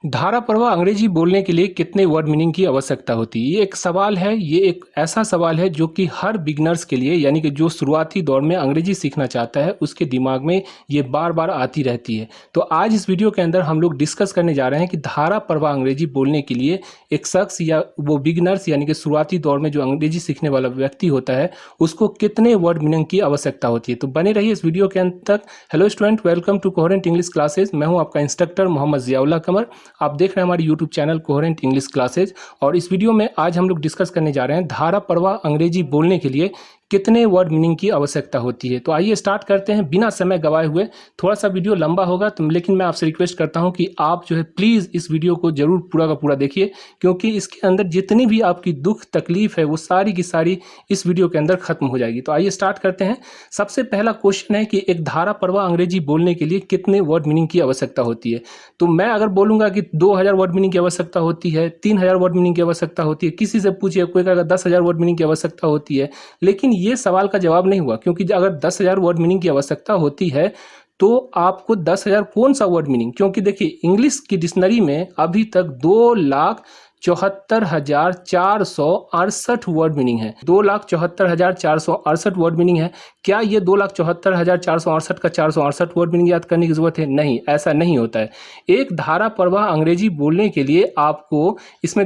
धाराप्रवाह अंग्रेजी बोलने के लिए कितने वर्ड मीनिंग की आवश्यकता होती है? ये एक सवाल है, ये एक ऐसा सवाल है जो कि हर बिगिनर्स के लिए यानी कि जो शुरुआती दौर में अंग्रेजी सीखना चाहता है उसके दिमाग में ये बार बार आती रहती है। तो आज इस वीडियो के अंदर हम लोग डिस्कस करने जा रहे हैं कि धाराप्रवाह अंग्रेजी बोलने के लिए एक शख्स या वो बिगिनर्स यानी कि शुरुआती दौर में जो अंग्रेजी सीखने वाला व्यक्ति होता है उसको कितने वर्ड मीनिंग की आवश्यकता होती है। तो बने रहिए इस वीडियो के अंत तक। Hello student, welcome to coherent English classes. मैं हूँ आपका इंस्ट्रक्टर मोहम्मद ज़ियाउल्लाह कमर। आप देख रहे हैं हमारे YouTube channel coherent English classes और इस वीडियो में आज हम लोग डिस्कस करने जा रहे हैं धाराप्रवाह अंग्रेजी बोलने के लिए कितने वर्ड मीनिंग की आवश्यकता होती है। तो आइए स्टार्ट करते हैं बिना समय गवाए हुए। थोड़ा सा वीडियो लंबा होगा तो लेकिन मैं आपसे रिक्वेस्ट करता हूं कि आप जो है प्लीज़ इस वीडियो को जरूर पूरा का पूरा देखिए, क्योंकि इसके अंदर जितनी भी आपकी दुख तकलीफ है वो सारी की सारी इस वीडियो के अंदर खत्म हो जाएगी। तो आइए स्टार्ट करते हैं। सबसे पहला क्वेश्चन है कि एक धाराप्रवाह अंग्रेजी बोलने के लिए कितने वर्ड मीनिंग की आवश्यकता होती है। तो मैं अगर बोलूँगा कि 2000 वर्ड मीनिंग की आवश्यकता होती है, 3000 वर्ड मीनिंग की आवश्यकता होती है, किसी से पूछिए कोई कहेगा 10,000 वर्ड मीनिंग की आवश्यकता होती है, लेकिन ये सवाल का जवाब नहीं हुआ। क्योंकि अगर 10,000 वर्ड मीनिंग की आवश्यकता होती है तो आपको 10,000 कौन सा वर्ड मीनिंग, क्योंकि देखिए इंग्लिश की डिक्शनरी में अभी तक 2,74,468 वर्ड मीनिंग है। 2,74,468 वर्ड मीनिंग है। क्या ये 2,74,468 का 468 वर्ड मीनिंग याद करने की जरूरत है? नहीं, ऐसा नहीं होता है। एक धाराप्रवाह अंग्रेजी बोलने के लिए आपको इसमें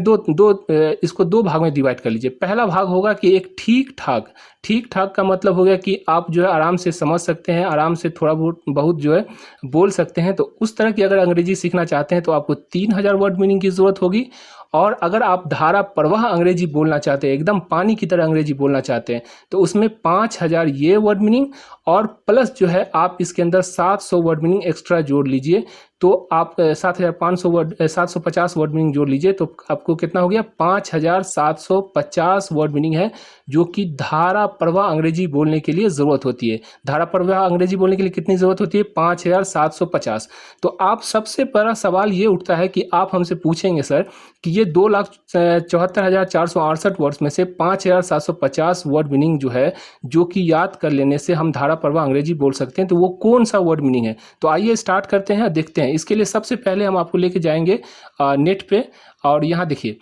इसको दो भाग में डिवाइड कर लीजिए। पहला भाग होगा कि एक ठीक ठाक। ठीक ठाक का मतलब हो गया कि आप जो है आराम से समझ सकते हैं, आराम से थोड़ा बहुत जो है बोल सकते हैं। तो उस तरह की अगर अंग्रेजी सीखना चाहते हैं तो आपको 3,000 वर्ड मीनिंग की जरूरत होगी। और अगर आप धाराप्रवाह अंग्रेजी बोलना चाहते हैं, एकदम पानी की तरह अंग्रेजी बोलना चाहते हैं, तो उसमें 5,000 ये वर्ड मीनिंग और प्लस जो है आप इसके अंदर 700 वर्ड मीनिंग एक्स्ट्रा जोड़ लीजिए। तो आप 7,50 वर्ड मीनिंग जोड़ लीजिए तो आपको कितना हो गया? 5,750 वर्ड मीनिंग है जो कि धाराप्रवाह अंग्रेजी बोलने के लिए ज़रूरत होती है। धाराप्रवाह अंग्रेजी बोलने के लिए कितनी ज़रूरत होती है? 5,750। तो आप सबसे बड़ा सवाल ये उठता है कि आप हमसे पूछेंगे सर कि ये 2,74,468 वर्ड्स में से 5,750 वर्ड मीनिंग जो है, जो कि याद कर लेने से हम धाराप्रवाह अंग्रेजी बोल सकते हैं, तो वो कौन सा वर्ड मीनिंग है? तो आइए स्टार्ट करते हैं, देखते हैं। इसके लिए सबसे पहले हम आपको लेके जाएंगे नेट पे और यहाँ देखिए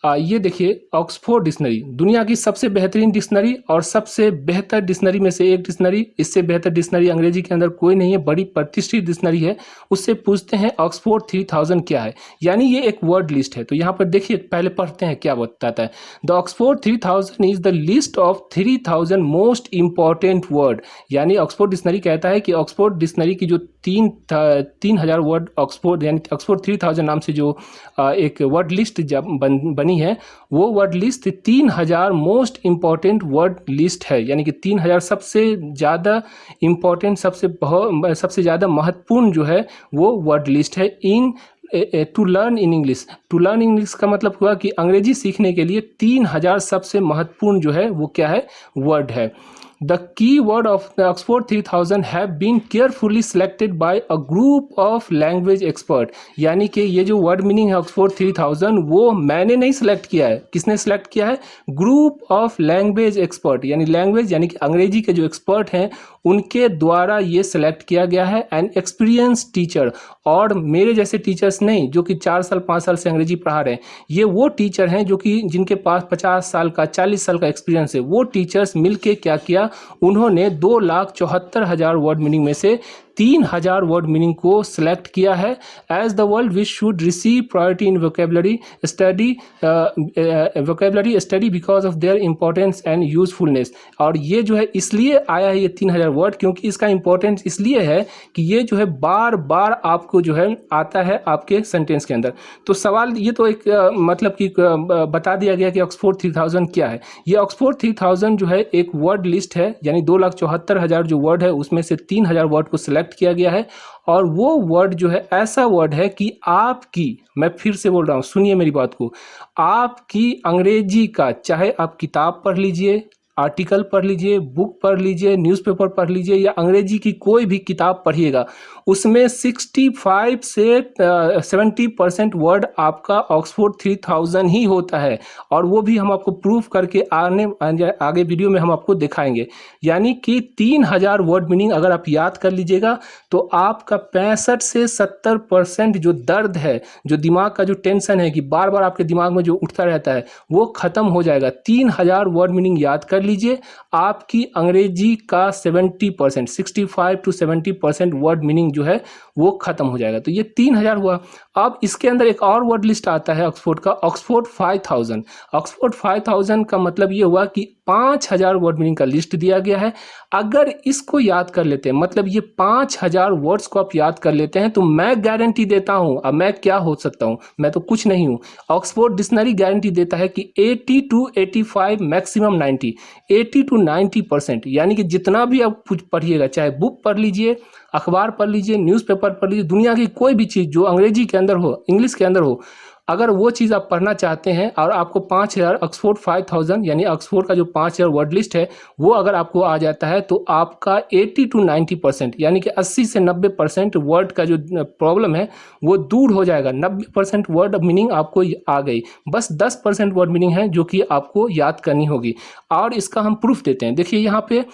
ये देखिए ऑक्सफोर्ड डिक्शनरी, दुनिया की सबसे बेहतरीन डिक्शनरी और सबसे बेहतर डिक्शनरी में से एक डिक्शनरी। इससे बेहतर डिक्शनरी अंग्रेजी के अंदर कोई नहीं है, बड़ी प्रतिष्ठित डिक्शनरी है। उससे पूछते हैं ऑक्सफोर्ड 3000 क्या है, यानी ये एक वर्ड लिस्ट है। तो यहाँ पर देखिए पहले पढ़ते हैं क्या बताता है। The Oxford 3000 is the list of 3000 most important word. यानी ऑक्सफोर्ड डिक्शनरी कहता है कि ऑक्सफोर्ड डिक्शनरी की जो 3,000 वर्ड ऑक्सफोर्ड यानी ऑक्सफोर्ड 3000 नाम से जो एक वर्ड लिस्ट जब बनी है, वो word list 3,000 most important word list है। यानी कि 3,000 सबसे ज़्यादा इंपॉर्टेंट, सबसे ज़्यादा महत्वपूर्ण जो है वो वर्ड लिस्ट है in to learn in English. To learn English का मतलब हुआ कि अंग्रेजी सीखने के लिए 3,000 सबसे महत्वपूर्ण जो है वो क्या है? वर्ड है। The key word of the Oxford 3000 have been carefully selected by a group of language expert। यानी कि ये जो वर्ड मीनिंग है ऑक्सफोर्ड 3000 वो मैंने नहीं सेलेक्ट किया है। किसने सेलेक्ट किया है? ग्रुप ऑफ लैंग्वेज एक्सपर्ट, यानी लैंग्वेज यानी कि अंग्रेजी के जो एक्सपर्ट हैं उनके द्वारा ये सेलेक्ट किया गया है। एन एक्सपीरियंस टीचर, और मेरे जैसे टीचर्स नहीं जो कि 4 साल 5 साल से अंग्रेजी पढ़ा रहे हैं, ये वो टीचर हैं जो कि जिनके पास 50 साल का 40 साल का एक्सपीरियंस है। वो टीचर्स मिलके क्या किया, उन्होंने 2,74,000 वर्ड मीनिंग में से 3,000 वर्ड मीनिंग को सिलेक्ट किया है। As the world which should receive priority in vocabulary study because of their importance and usefulness. और ये जो है इसलिए आया है ये 3,000 वर्ड, क्योंकि इसका इंपॉर्टेंस इसलिए है कि ये जो है बार बार आपको जो है आता है आपके सेंटेंस के अंदर। तो सवाल ये तो एक मतलब कि बता दिया गया कि ऑक्सफोर्ड 3000 क्या है। ये ऑक्सफोर्ड 3000 जो है एक वर्ड लिस्ट है, यानी 2,74,000 जो वर्ड है उसमें से 3,000 वर्ड को सिलेक्ट किया गया है। और वो वर्ड जो है ऐसा वर्ड है कि आपकी, मैं फिर से बोल रहा हूँ सुनिए मेरी बात को, आपकी अंग्रेजी का, चाहे आप किताब पढ़ लीजिए, आर्टिकल पढ़ लीजिए, बुक पढ़ लीजिए, न्यूज़पेपर पढ़ लीजिए या अंग्रेजी की कोई भी किताब पढ़िएगा, उसमें 65 से 70% वर्ड आपका ऑक्सफोर्ड 3000 ही होता है। और वो भी हम आपको प्रूफ करके आगे वीडियो में हम आपको दिखाएंगे। यानी कि 3000 वर्ड मीनिंग अगर आप याद कर लीजिएगा तो आपका 65 से 70% जो दर्द है, जो दिमाग का जो टेंशन है कि बार बार आपके दिमाग में जो उठता रहता है, वो खत्म हो जाएगा। 3000 वर्ड मीनिंग याद कर लीजिए, आपकी अंग्रेजी का 70% 65 to 70% वर्ड मीनिंग जो है वो खत्म हो जाएगा। तो ये 3000 हुआ। अब इसके अंदर एक और वर्ड लिस्ट आता है ऑक्सफोर्ड का, ऑक्सफोर्ड 5000। ऑक्सफोर्ड 5000 का मतलब ये हुआ कि 5000 वर्ड मीनिंग का लिस्ट दिया गया है। अगर इसको याद कर लेते हैं, मतलब ये 5000 वर्ड्स को आप याद कर लेते हैं, तो मैं गारंटी देता हूं, अब मैं क्या हो सकता हूं, मैं तो कुछ नहीं हूं, ऑक्सफोर्ड डिक्शनरी गारंटी देता है कि 80 to 85 मैक्सिमम 90, 80 to 90%, यानी कि जितना भी आप कुछ पढ़िएगा, चाहे बुक पढ़ लीजिए, अखबार पढ़ लीजिए, न्यूज़पेपर पढ़ लीजिए, दुनिया की कोई भी चीज़ जो अंग्रेजी के अंदर हो, इंग्लिश के अंदर हो, अगर वो चीज़ आप पढ़ना चाहते हैं और आपको 5000 ऑक्सफोर्ड 5000 यानी ऑक्सफोर्ड का जो 5000 वर्ड लिस्ट है वो अगर आपको आ जाता है, तो आपका 80 to 90% यानी कि 80 से 90% वर्ड का जो प्रॉब्लम है वो दूर हो जाएगा। 90% वर्ड मीनिंग आपको आ गई, बस 10% वर्ड मीनिंग है जो कि आपको याद करनी होगी। और इसका हम प्रूफ देते हैं। देखिए यहाँ पे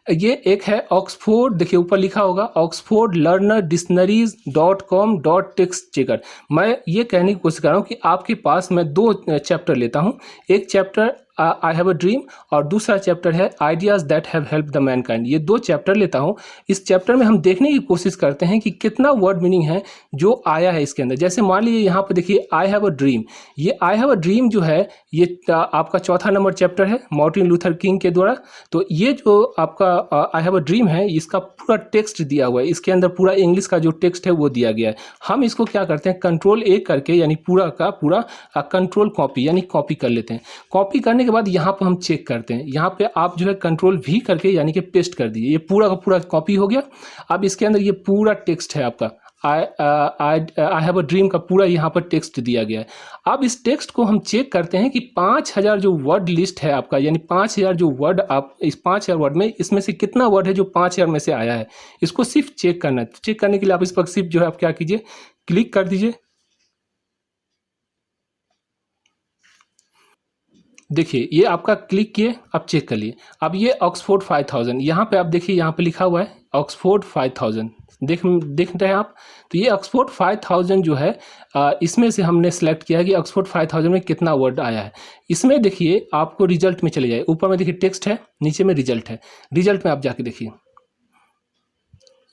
ये एक है ऑक्सफोर्ड, देखिए ऊपर लिखा होगा ऑक्सफोर्ड लर्नर डिक्शनरीज.com.टेक्स्ट चेकर। मैं ये कहने की कोशिश कर रहा हूँ कि आपके पास मैं 2 चैप्टर लेता हूँ, एक chapter I have a dream और दूसरा चैप्टर है ideas that have help the Mankind. ये 2 चैप्टर लेता हूँ। इस चैप्टर में हम देखने की कोशिश करते हैं कि कितना वर्ड मीनिंग है जो आया है इसके अंदर। जैसे मान लीजिए यहाँ पर देखिए आई हैव अ ड्रीम, ये आई हैव अ ड्रीम जो है ये आपका 4था नंबर चैप्टर है मार्टिन लूथर किंग के द्वारा। तो ये जो आपका आई हैव अ ड्रीम है, इसका पूरा टेक्स्ट दिया हुआ है, इसके अंदर पूरा इंग्लिश का जो टेक्स्ट है वो दिया गया है। हम इसको क्या करते हैं, कंट्रोल ए करके यानी पूरा का पूरा कंट्रोल कॉपी यानी कॉपी कर लेते हैं। कॉपी करने के बाद यहाँ पर हम चेक करते हैं, यहाँ पे आप जो है कंट्रोल वी करके यानी कि पेस्ट कर दीजिए, ये पूरा का पूरा कॉपी हो गया। अब इसके अंदर ये पूरा टेक्स्ट है आपका आई हैव अ ड्रीम का पूरा यहाँ पर टेक्स्ट दिया गया है। अब इस टेक्स्ट को हम चेक करते हैं कि 5000 जो वर्ड लिस्ट है आपका, यानी 5000 जो वर्ड, आप इस 5000 वर्ड में इसमें से कितना वर्ड है जो 5000 में से आया है, इसको सिर्फ चेक करना है। चेक करने के लिए आप इस पर सिर्फ जो है आप क्या कीजिए, क्लिक कर दीजिए। देखिए ये आपका क्लिक किए, आप चेक कर लिए। अब ये ऑक्सफोर्ड 5000 यहाँ पे आप देखिए, यहाँ पे लिखा हुआ है ऑक्सफोर्ड 5000, देख रहे हैं आप। तो ये ऑक्सफोर्ड 5000 जो है इसमें से हमने सेलेक्ट किया है कि ऑक्सफोर्ड 5000 में कितना वर्ड आया है। इसमें देखिए आपको रिजल्ट में चले जाए, ऊपर में देखिए टेक्स्ट है, नीचे में रिजल्ट है। रिजल्ट में आप जाके देखिए,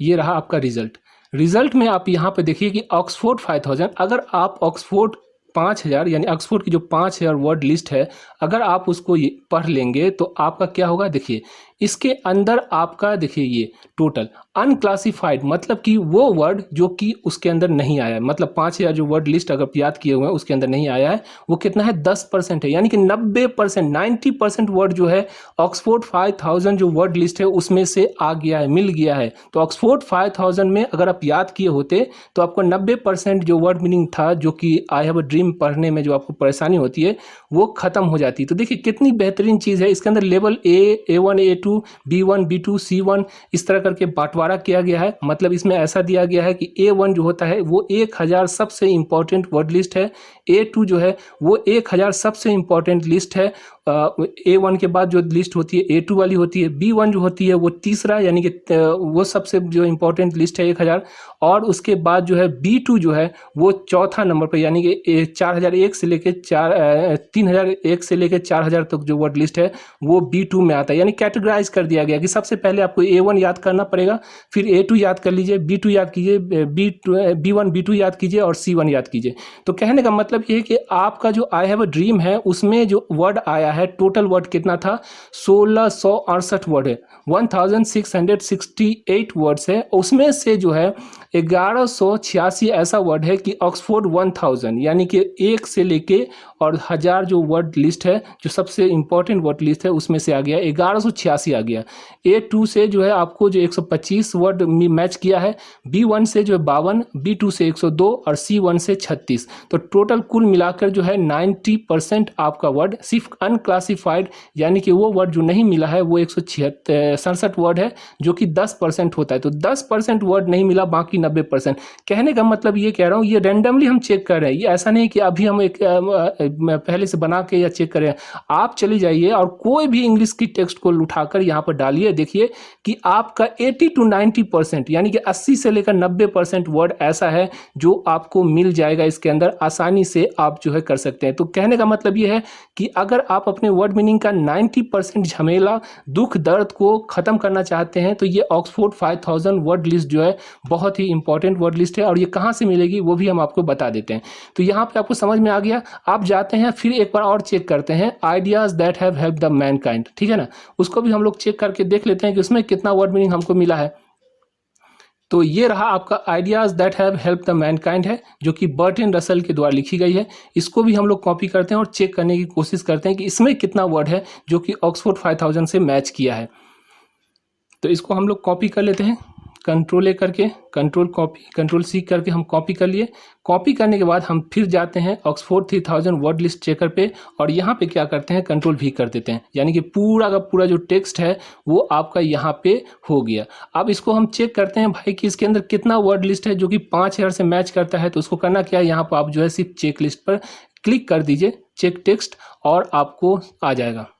ये रहा आपका रिजल्ट। रिजल्ट में आप यहाँ पे देखिए कि ऑक्सफोर्ड 5000, अगर आप ऑक्सफोर्ड 5000 यानी ऑक्सफोर्ड की जो 5000 वर्ड लिस्ट है, अगर आप उसको ये पढ़ लेंगे तो आपका क्या होगा, देखिए इसके अंदर आपका देखिए ये टोटल अनक्लासिफाइड, मतलब कि वो वर्ड जो कि उसके अंदर नहीं आया है, मतलब 5000 जो वर्ड लिस्ट अगर याद किए हुए हैं उसके अंदर नहीं आया है, वो कितना है 10% है। यानी कि 90% 90% वर्ड जो है ऑक्सफोर्ड 5000 जो वर्ड लिस्ट है उसमें से आ गया है, मिल गया है। तो ऑक्सफोर्ड 5000 में अगर आप याद किए होते तो आपको 90% जो वर्ड मीनिंग था, जो कि आई हैव अ ड्रीम पढ़ने में जो आपको परेशानी होती है, वो खत्म हो जाती है। तो देखिए कितनी बेहतरीन चीज़ है। इसके अंदर level A1 A2 B1 B2 C1 इस तरह करके बंटवारा किया गया है। मतलब इसमें ऐसा दिया गया है कि A1 जो होता है वो 1000 सबसे इंपॉर्टेंट वर्ड लिस्ट है, A2 जो है वो 1000 सबसे इंपॉर्टेंट लिस्ट है। A1 के बाद जो लिस्ट होती है A2 वाली होती है। B1 जो होती है वो तीसरा यानी कि वो सबसे जो इंपॉर्टेंट लिस्ट है 1000, और उसके बाद जो है B2 जो है वो चौथा नंबर पर, यानी कि 4001 से लेके 3001 से लेके 4000 तक जो वर्ड लिस्ट है वो B2 में आता है। यानी कैटेगराइज कर दिया गया कि सबसे पहले आपको A1 याद करना पड़ेगा, फिर A2 याद कर लीजिए, B2 याद कीजिए, B1 B2 याद कीजिए और C1 याद कीजिए। तो कहने का मतलब ये है कि आपका जो आई हैव अ ड्रीम है उसमें जो वर्ड आया है, टोटल वर्ड कितना था, 1668 वर्ड है, 1668 वर्ड्स है। उसमें से जो है 1186 ऐसा वर्ड है कि ऑक्सफोर्ड 1000 यानी कि 1 से लेके और 1000 जो वर्ड लिस्ट है, जो सबसे इंपॉर्टेंट वर्ड लिस्ट है उसमें से आ गया 1186 आ गया। A2 से जो है आपको जो 125 वर्ड मैच किया है, B1 से जो है 52, B2 से 102 और C1 से 36। तो टोटल कुल मिलाकर जो है 90% आपका वर्ड सिर्फ अनक्लासिफाइड यानी कि वो वर्ड जो नहीं मिला है वो 167 वर्ड है, जो कि 10% होता है। तो 10% वर्ड नहीं मिला, बाकी 90%। कहने का मतलब ये कह रहा हूँ, ये रैंडमली हम चेक कर रहे हैं, ये ऐसा नहीं कि अभी हम एक पहले से बना के या चेक कर रहे हैं। आप चली जाइए और कोई भी इंग्लिश की टेक्स्ट को उठाकर यहाँ पर डालिए, देखिए कि आपका 80 to 90% यानी कि 80 से लेकर 90% वर्ड ऐसा है जो आपको मिल जाएगा इसके अंदर, आसानी से आप जो है कर सकते हैं। तो कहने का मतलब ये है कि अगर आप अपने वर्ड मीनिंग का 90% झमेला, दुख दर्द को खत्म करना चाहते हैं तो ये ऑक्सफोर्ड 5000 वर्ड लिस्ट जो है बहुत ही इंपॉर्टेंट वर्ड लिस्ट है। और ये कहाँ से मिलेगी वो भी हम आपको बता देते हैं। तो यहाँ पे आपको समझ में आ गया। आप जाते हैं फिर एक बार और चेक करते हैं, ideas that have help the Mankind, ठीक है ना, उसको भी हम लोग चेक करके देख लेते हैं कि उसमें कितना वर्ड मीनिंग हमको मिला है। तो ये रहा आपका ideas that have help the Mankind है, जो कि बर्टन रसल के द्वारा लिखी गई है। इसको भी हम लोग कॉपी करते हैं और चेक करने की कोशिश करते हैं कि इसमें कितना वर्ड है जो कि ऑक्सफोर्ड 5000 से मैच किया है। तो इसको हम लोग कॉपी कर लेते हैं, कंट्रोल ए करके, कंट्रोल सी करके हम कॉपी कर लिए। कॉपी करने के बाद हम फिर जाते हैं ऑक्सफोर्ड 3000 वर्ड लिस्ट चेकर पे और यहाँ पे क्या करते हैं, कंट्रोल भी कर देते हैं, यानी कि पूरा का पूरा जो टेक्स्ट है वो आपका यहाँ पे हो गया। अब इसको हम चेक करते हैं भाई कि इसके अंदर कितना वर्ड लिस्ट है जो कि 5000 से मैच करता है। तो उसको करना क्या है, यहाँ पर आप जो है सिर्फ चेक लिस्ट पर क्लिक कर दीजिए, चेक टेक्स्ट, और आपको आ जाएगा।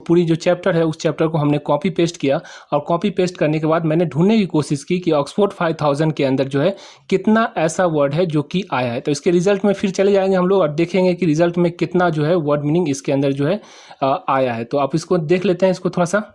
पूरी जो चैप्टर है उस चैप्टर को हमने कॉपी पेस्ट किया और कॉपी पेस्ट करने के बाद मैंने ढूंढने की कोशिश की कि ऑक्सफोर्ड 5000 के अंदर जो है कितना ऐसा वर्ड है जो कि आया है। तो इसके रिजल्ट में फिर चले जाएंगे हम लोग और देखेंगे कि रिजल्ट में कितना जो है वर्ड मीनिंग इसके अंदर जो है आया है। तो आप इसको देख लेते हैं, इसको थोड़ा सा।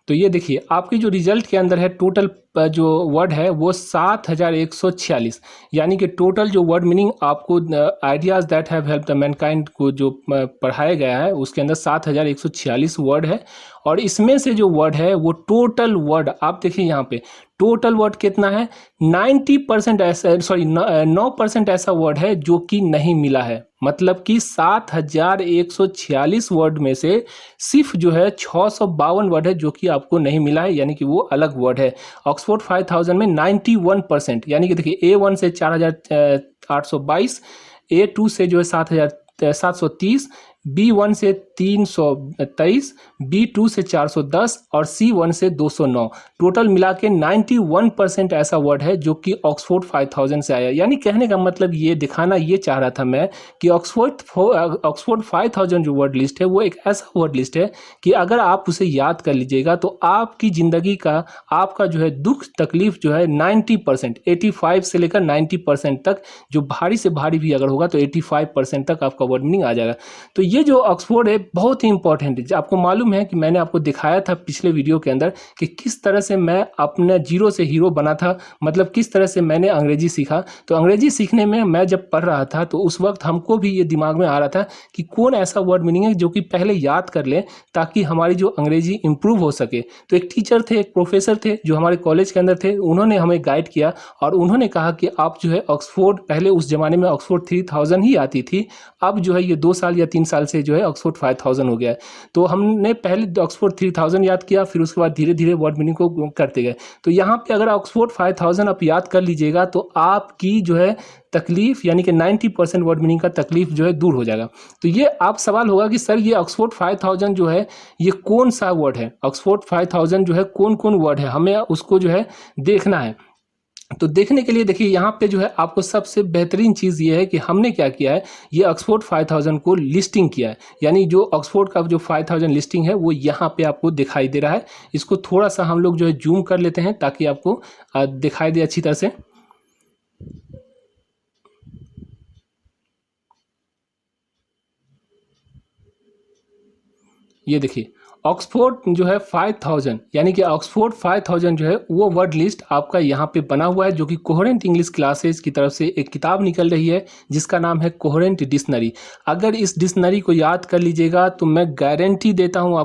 तो ये देखिए आपकी जो रिजल्ट के अंदर है टोटल जो वर्ड है वो 7146, यानी कि टोटल जो वर्ड मीनिंग आपको ideas that have help the Mankind को जो पढ़ाया गया है उसके अंदर 7146 वर्ड है। और इसमें से जो वर्ड है वो टोटल वर्ड आप देखिए यहाँ पे टोटल वर्ड कितना है, 90% ऐसा, सॉरी 9% ऐसा वर्ड है जो कि नहीं मिला है। मतलब कि 7146 वर्ड में से सिर्फ जो है 652 वर्ड है जो कि आपको नहीं मिला है, यानी कि वो अलग वर्ड है। ऑक्सफोर्ड 5000 में 91%, यानी कि देखिए A1 से 4822, A2 से जो है 7730, B1 से 323, B2 से 410 और C1 से 209, टोटल मिला के 91% ऐसा वर्ड है जो कि ऑक्सफोर्ड 5000 से आया। यानी कहने का मतलब ये दिखाना ये चाह रहा था मैं कि ऑक्सफोर्ड 5000 जो वर्ड लिस्ट है वो एक ऐसा वर्ड लिस्ट है कि अगर आप उसे याद कर लीजिएगा तो आपकी ज़िंदगी का, आपका जो है दुख तकलीफ जो है 90%, 85 से लेकर 90% तक, जो भारी से भारी भी अगर होगा तो 85% तक आपका वर्ड मीनिंग आ जाएगा। तो ये जो ऑक्सफोर्ड है बहुत ही इंपॉर्टेंट है। आपको मालूम है कि मैंने आपको दिखाया था पिछले वीडियो के अंदर कि किस तरह से मैं अपने जीरो से हीरो बना था, मतलब किस तरह से मैंने अंग्रेजी सीखा। तो अंग्रेजी सीखने में मैं जब पढ़ रहा था तो उस वक्त हमको भी ये दिमाग में आ रहा था कि कौन ऐसा वर्ड मीनिंग है जो कि पहले याद कर लें ताकि हमारी जो अंग्रेजी इंप्रूव हो सके। तो एक टीचर थे, एक प्रोफेसर थे जो हमारे कॉलेज के अंदर थे, उन्होंने हमें गाइड किया और उन्होंने कहा कि आप जो है ऑक्सफोर्ड, पहले उस ज़माने में ऑक्सफोर्ड 3000 ही आती थी, अब जो है ये 2 साल या 3 साल से जो है ऑक्सफोर्ड 5000 हो गया है। तो हमने पहले ऑक्सफोर्ड 3000 याद किया, फिर उसके बाद धीरे धीरे वर्ड मीनिंग को करते गए। तो यहाँ पे अगर ऑक्सफोर्ड 5000 आप याद कर लीजिएगा तो आपकी जो है तकलीफ, यानी कि 90% वर्ड मीनिंग का तकलीफ जो है दूर हो जाएगा। तो ये आप सवाल होगा कि सर ये ऑक्सफोर्ड 5000 जो है ये कौन सा वर्ड है, ऑक्सफोर्ड 5000 जो है कौन कौन वर्ड है, हमें उसको जो है देखना है। तो देखने के लिए देखिए यहाँ पे जो है आपको सबसे बेहतरीन चीज़ ये है कि हमने क्या किया है, ये ऑक्सफोर्ड 5000 को लिस्टिंग किया है, यानी जो ऑक्सफोर्ड का जो 5000 लिस्टिंग है वो यहाँ पे आपको दिखाई दे रहा है। इसको थोड़ा सा हम लोग जो है जूम कर लेते हैं ताकि आपको दिखाई दे अच्छी तरह से। ये देखिए ऑक्सफोर्ड जो है 5000, यानी कि ऑक्सफोर्ड 5000 जो है वो वर्ड लिस्ट आपका यहाँ पे बना हुआ है, जो कि कोहेरेंट इंग्लिश क्लासेस की तरफ से एक किताब निकल रही है जिसका नाम है कोहेरेंट डिक्शनरी। अगर इस डिक्शनरी को याद कर लीजिएगा तो मैं गारंटी देता हूँ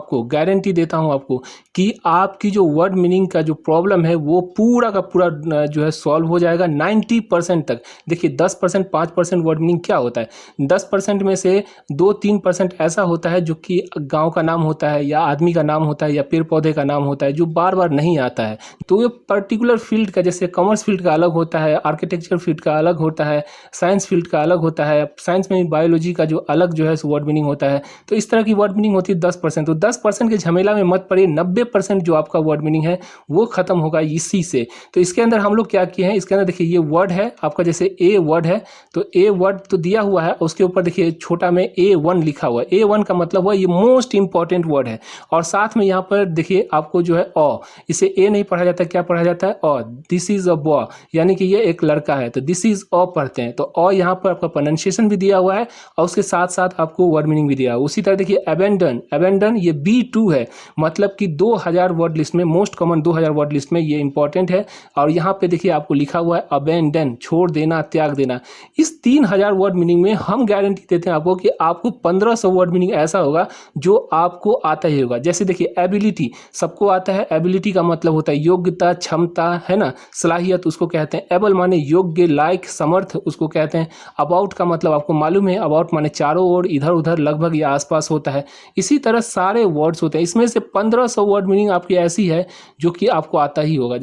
आपको कि आपकी जो वर्ड मीनिंग का जो प्रॉब्लम है वो पूरा का पूरा जो है सॉल्व हो जाएगा 90% तक। देखिए 10%, 5% वर्ड मीनिंग क्या होता है, 10% में से 2-3% ऐसा होता है जो कि गाँव का नाम होता है या आदमी का नाम होता है या पेड़ पौधे का नाम होता है जो बार बार नहीं आता है। तो ये पर्टिकुलर फील्ड का, जैसे कॉमर्स फील्ड का अलग होता है, आर्किटेक्चर फील्ड का अलग होता है, साइंस फील्ड का अलग होता है, साइंस में बायोलॉजी का जो अलग जो है वर्ड मीनिंग होता है। तो इस तरह की वर्ड मीनिंग होती है 10%। तो 10% के झमेला में मत पड़िए, 90% जो आपका वर्ड मीनिंग है वो खत्म होगा इसी से। तो इसके अंदर हम लोग क्या किए हैं, इसके अंदर देखिए ये वर्ड है आपका, जैसे ए वर्ड है तो ए वर्ड तो दिया हुआ है, उसके ऊपर देखिए छोटा में A1 लिखा हुआ है। A1 का मतलब हुआ ये मोस्ट इंपॉर्टेंट वर्ड है, और साथ में यहाँ पर देखिए आपको जो है अ, इसे ए नहीं पढ़ा जाता, क्या पढ़ा जाता है अ। दिस इज अ बॉय, यानी कि ये एक लड़का है, तो दिस इज अ पढ़ते हैं। तो अ यहाँ पर आपका प्रोनाउंसिएशन भी दिया हुआ है और उसके साथ साथ आपको वर्ड मीनिंग भी दिया हुआ है। उसी तरह देखिए अबेंडन, अबेंडन ये B2 है, मतलब कि 2000 वर्ड लिस्ट में, मोस्ट कॉमन 2000 वर्ड लिस्ट में ये इंपॉर्टेंट है। और यहाँ पे देखिए आपको लिखा हुआ है अबेंडन, छोड़ देना, त्याग देना। इस 3000 वर्ड मीनिंग में हम गारंटी देते हैं आपको कि आपको 1500 वर्ड मीनिंग ऐसा होगा जो आपको आता ही होगा। जैसे देखिए एबिलिटी सबको आता है, एबिलिटी का मतलब होता है योग्यता, क्षमता, है ना, सलाहियत उसको कहते हैं। एबल माने योग्य, लायक, समर्थ उसको कहते हैं। अबाउट का मतलब आपको मालूम है, अबाउट माने चारों ओर, इधर उधर, लगभग या आसपास होता है। इसी तरह सारे वर्ड्स होते हैं, इसमें से 1500 वर्ड मीनिंग आपकी ऐसी है जो कि आपको आता ही होगा।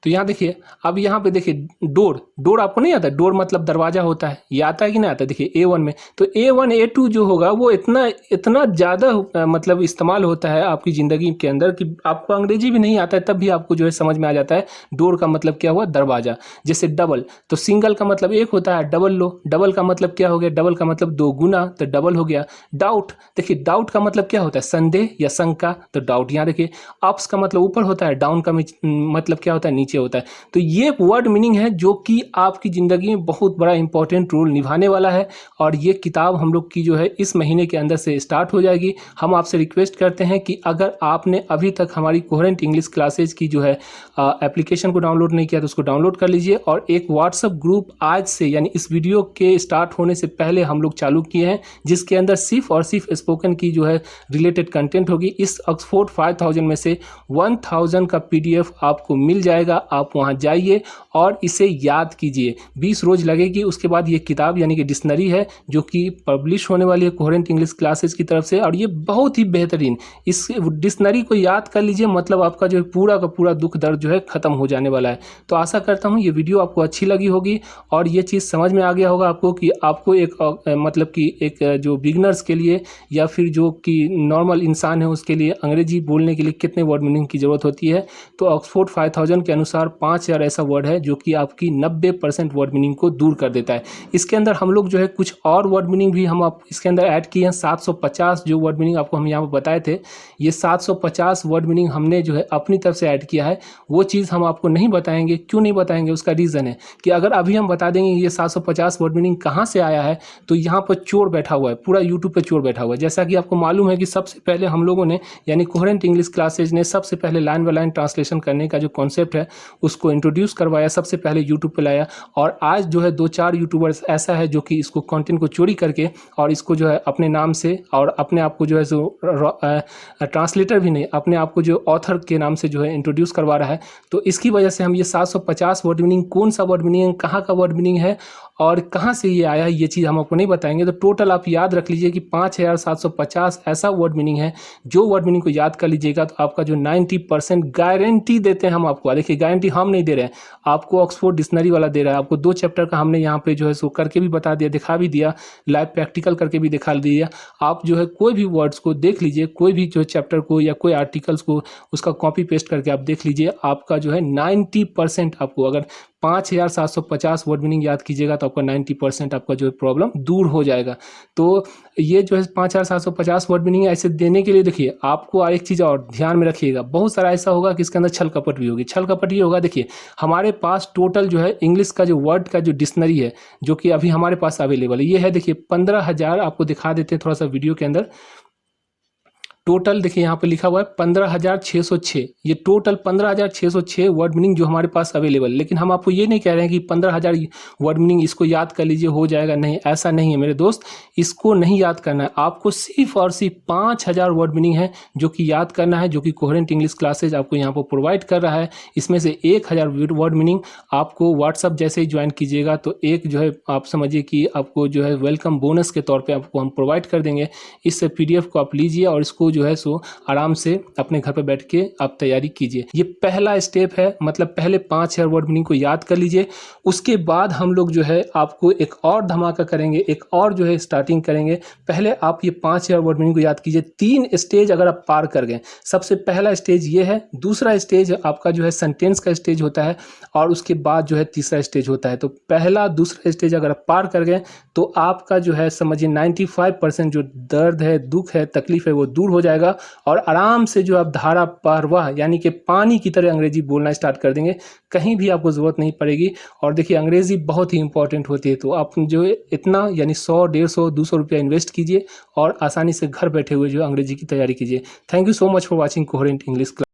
तो यहाँ देखिए, अब यहाँ पे देखिए डोर, डोर आपको नहीं आता, डोर मतलब दरवाजा होता है, ये आता है कि नहीं आता। देखिए A1 में, तो A1 A2 जो होगा वो इतना इतना ज़्यादा मतलब इस्तेमाल होता है आपकी ज़िंदगी के अंदर कि आपको अंग्रेजी भी नहीं आता है तब भी आपको जो है समझ में आ जाता है डोर का मतलब क्या हुआ, दरवाजा। जैसे डबल, तो सिंगल का मतलब एक होता है, डबल लो, डबल का मतलब क्या हो गया, डबल का मतलब दो गुना, तो डबल हो गया। डाउट, देखिए डाउट का मतलब क्या होता है, संदेह या शंका, तो डाउट। यहाँ देखिए अप्स का मतलब ऊपर होता है, डाउन का मतलब क्या होता है, नीचे होता है। तो ये वर्ड मीनिंग है जो कि आपकी ज़िंदगी में बहुत बड़ा इंपॉर्टेंट रोल निभाने वाला है। और ये किताब हम लोग की जो है इस महीने के अंदर से स्टार्ट हो जाएगी। हम आपसे रिक्वेस्ट करते हैं कि अगर आपने अभी तक हमारी कोहेरेंट इंग्लिश क्लासेज की जो है एप्लीकेशन को डाउनलोड नहीं किया तो उसको डाउनलोड कर लीजिए। और एक व्हाट्सएप ग्रुप आज से, यानी इस वीडियो के स्टार्ट होने से पहले हम लोग चालू किए हैं, जिसके अंदर सिर्फ और सिर्फ स्पोकन की जो है रिलेटेड कंटेंट होगी। इस ऑक्सफोर्ड 5000 में से 1000 का PDF आपको मिल जाएगा। आप वहां जाइए और इसे याद कीजिए, 20 रोज लगेगी। उसके बाद ये किताब यानी कि डिक्शनरी है जो कि पब्लिश होने वाली है कोहेरेंट इंग्लिश क्लासेस की तरफ से, और ये बहुत ही बेहतरीन, इस डिक्शनरी को याद कर लीजिए, मतलब आपका जो पूरा का पूरा दुख दर्द जो है खत्म हो जाने वाला है। तो आशा करता हूँ ये वीडियो आपको अच्छी लगी होगी और ये चीज़ समझ में आ गया होगा आपको कि आपको एक मतलब कि एक जो बिगनर्स के लिए या फिर जो कि नॉर्मल इंसान है उसके लिए अंग्रेजी बोलने के लिए कितने वर्ड मीनिंग की ज़रूरत होती है। तो ऑक्सफोर्ड 5000 के अनुसार 5000 ऐसा वर्ड है जो कि आपकी 90% वर्ड मीनिंग को दूर कर देता है। इसके अंदर हम लोग जो है कुछ और वर्ड मीनिंग भी हम आप इसके अंदर ऐड किए हैं। 750 जो वर्ड मीनिंग आपको हम यहाँ पर बताए थे, ये 750 वर्ड मीनिंग हमने जो है अपनी तरफ से ऐड किया है। वो चीज़ हम आपको नहीं बताएंगे, क्यों नहीं बताएंगे, उसका रीज़न है कि अगर अभी हम बता देंगे ये 750 वर्ड मीनिंग कहाँ से आया है तो यहाँ पर चोर बैठा हुआ है, पूरा यूट्यूब पर चोर बैठा हुआ है। जैसा कि आपको मालूम है कि सबसे पहले हम लोगों ने यानी कोहेरेंट इंग्लिश क्लासेज ने सबसे पहले लाइन बाय लाइन ट्रांसलेशन करने का जो कॉन्सेप्ट है उसको इंट्रोड्यूस करवाया, सबसे पहले यूट्यूब पे लाया। और आज जो है 2-4 यूट्यूबर्स ऐसा है जो कि इसको कंटेंट को चोरी करके और इसको जो है अपने नाम से और अपने आप को जो है जो ट्रांसलेटर भी नहीं, अपने आप को जो ऑथर के नाम से जो है इंट्रोड्यूस करवा रहा है। तो इसकी वजह से हम ये 750 वर्ड मीनिंग, कौन सा वर्ड मीनिंग है, कहाँ का वर्ड मीनिंग है और कहाँ से ये आया है, ये चीज़ हम आपको नहीं बताएंगे। तो टोटल आप याद रख लीजिए कि 5750 ऐसा वर्ड मीनिंग है। जो वर्ड मीनिंग को याद कर लीजिएगा तो आपका जो 90% गारंटी देते हैं हम आपको। देखिए गारंटी हम नहीं दे रहे हैं, आपको ऑक्सफोर्ड डिक्शनरी वाला दे रहा है। आपको 2 चैप्टर का हमने यहाँ पे जो है सो करके भी बता दिया, दिखा भी दिया, लाइव प्रैक्टिकल करके भी दिखा दिया। आप जो है कोई भी वर्ड्स को देख लीजिए, कोई भी जो चैप्टर को या कोई आर्टिकल्स को उसका कॉपी पेस्ट करके आप देख लीजिए। आपका जो है 90% आपको, अगर 5750 वर्ड मीनिंग याद कीजिएगा तो आपका 90% आपका जो प्रॉब्लम दूर हो जाएगा। तो ये जो है 5750 वर्ड मीनिंग ऐसे देने के लिए देखिए आपको एक चीज़ और ध्यान में रखिएगा, बहुत सारा ऐसा होगा कि इसके अंदर छल कपट भी होगी। छल कपट ये होगा, देखिए हमारे पास टोटल जो है इंग्लिश का जो वर्ड का जो डिक्शनरी है जो कि अभी हमारे पास अवेलेबल है, ये है देखिए 15,000, आपको दिखा देते हैं थोड़ा सा वीडियो के अंदर। टोटल देखिए यहाँ पे लिखा हुआ है 15,606। ये टोटल 15,606 वर्ड मीनिंग जो हमारे पास अवेलेबल। लेकिन हम आपको ये नहीं कह रहे हैं कि 15,000 वर्ड मीनिंग इसको याद कर लीजिए हो जाएगा, नहीं, ऐसा नहीं है मेरे दोस्त। इसको नहीं याद करना है आपको, सिर्फ और सिर्फ 5,000 वर्ड मीनिंग है जो कि याद करना है, जो कि कोहेरेंट इंग्लिश क्लासेज आपको यहाँ पर प्रोवाइड कर रहा है। इसमें से 1,000 वर्ड मीनिंग आपको व्हाट्सअप जैसे ही ज्वाइन कीजिएगा तो एक जो है आप समझिए कि आपको जो है वेलकम बोनस के तौर पे आपको हम प्रोवाइड कर देंगे। इस पीडीएफ को आप लीजिए और इसको जो है सो आराम से अपने घर पे बैठ के आप तैयारी कीजिए। ये पहला स्टेप है, मतलब पहले 5,000 वर्ड मीनिंग को याद कर लीजिए। उसके बाद हम लोग जो है आपको एक और धमाका करेंगे, एक और जो है स्टार्टिंग करेंगे। पहले आप ये 5,000 वर्ड मीनिंग को याद कीजिए। 3 स्टेज अगर आप पार कर गए, सबसे पहला स्टेज ये है, दूसरा स्टेज आपका जो है सेंटेंस का स्टेज होता है और उसके बाद जो है तीसरा स्टेज होता है। तो पहला दूसरा स्टेज अगर आप पार कर गए तो आपका जो है समझिए 95% जो दर्द है, दुख है, तकलीफ है वो दूर हो जाएगा और आराम से जो आप धारा प्रवाह यानी कि पानी की तरह अंग्रेजी बोलना स्टार्ट कर देंगे। कहीं भी आपको ज़रूरत नहीं पड़ेगी। और देखिए अंग्रेजी बहुत ही इंपॉर्टेंट होती है, तो आप जो है इतना यानी 100, 150, 200 रुपया इन्वेस्ट कीजिए और आसानी से घर बैठे हुए जो अंग्रेजी की तैयारी कीजिए। Thank you so much for watching coherent English class.